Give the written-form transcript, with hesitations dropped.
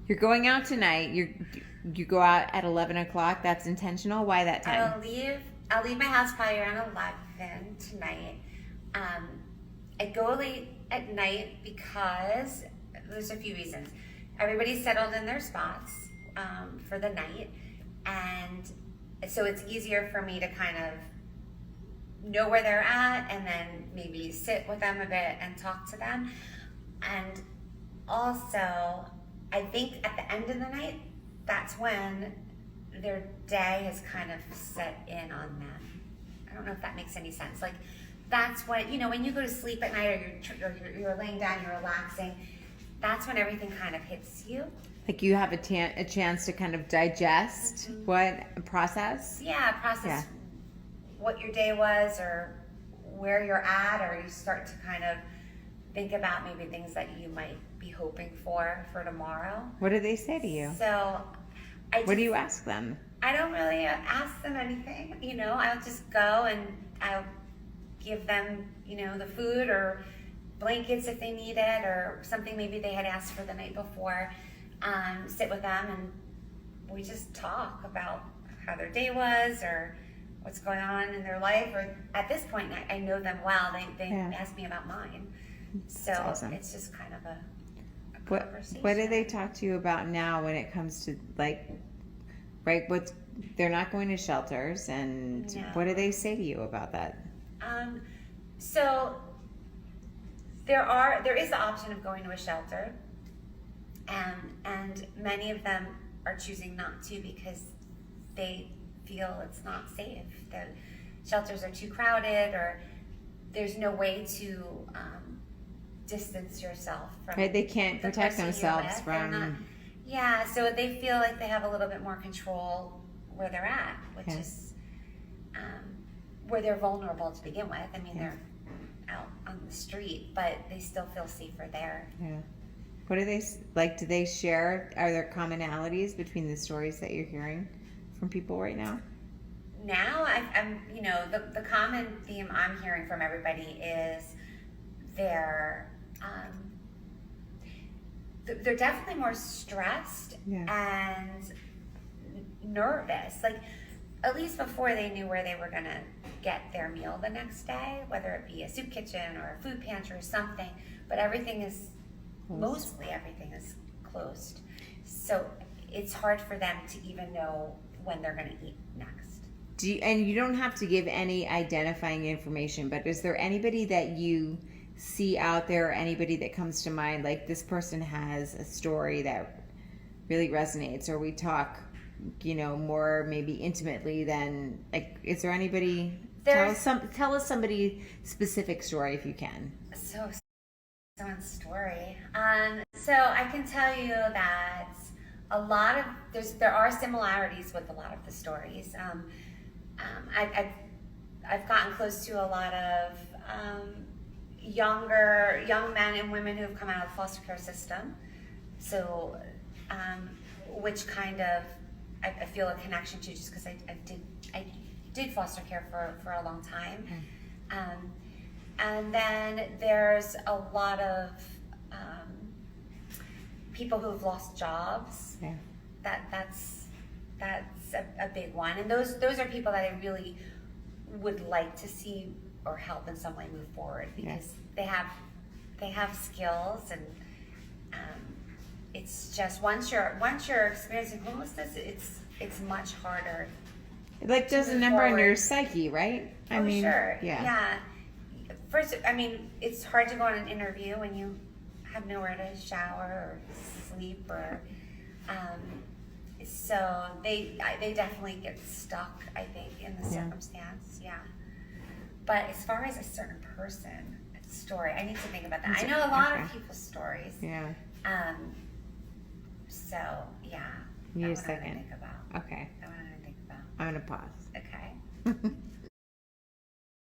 You're going out tonight. You go out at 11 o'clock. That's intentional. Why that time? I'll leave my house probably around 11 tonight. Um, I go late at night because there's a few reasons. Everybody's settled in their spots for the night, and so it's easier for me to kind of know where they're at and then maybe sit with them a bit and talk to them. And also, I think at the end of the night, that's when their day has kind of set in on them. I don't know if that makes any sense. Like, that's when, when you go to sleep at night or you're laying down, you're relaxing, that's when everything kind of hits you. Like you have a chance to kind of digest process? Yeah, process what your day was or where you're at, or you start to kind of think about maybe things that you might be hoping for tomorrow. What do they say to you? So, what do you ask them? I don't really ask them anything. I'll just go and I'll give them, the food or blankets if they need it, or something maybe they had asked for the night before. Sit with them and we just talk about how their day was or what's going on in their life. Or at this point, I know them well. They ask me about mine. So awesome. It's just kind of a conversation. What do they talk to you about now when it comes to they're not going to shelters, and what do they say to you about that? So there is the option of going to a shelter, and many of them are choosing not to because they feel it's not safe. The shelters are too crowded, or there's no way to distance yourself from. Right, they can't protect themselves from. So they feel like they have a little bit more control where they're at, which is where they're vulnerable to begin with. I mean, they're out on the street, but they still feel safer there. Yeah. What do they like? Do they share? Are there commonalities between the stories that you're hearing from people right now? Now, I'm the common theme I'm hearing from everybody is they're definitely more stressed and nervous. Like, at least before they knew where they were going to get their meal the next day, whether it be a soup kitchen or a food pantry or something, but mostly everything is closed. So it's hard for them to even know when they're going to eat next. And you don't have to give any identifying information, but is there anybody that you see out there, or anybody that comes to mind, like this person has a story that really resonates, or we talk more maybe intimately than, like, is there anybody? Tell us somebody specific story if you can. So someone's story. So I can tell you that there are similarities with a lot of the stories. I've gotten close to a lot of young men and women who have come out of the foster care system. So, which kind of I feel a connection to, just because I did foster care for a long time. And then there's a lot of people who have lost jobs. Yeah. That's a big one, and those are people that I really would like to see or help in some way move forward, because they have skills, and it's just once you're experiencing homelessness, it's much harder. It does a number on your psyche, right? I mean, sure. Yeah. First, I mean, it's hard to go on an interview when you have nowhere to shower or sleep, or so they definitely get stuck, I think, in the circumstance. Yeah. But as far as a certain person story, I need to think about that. I know a lot of people's stories. Yeah. So yeah. Need a second. Think about. Okay. I want to think about. I'm gonna pause. Okay.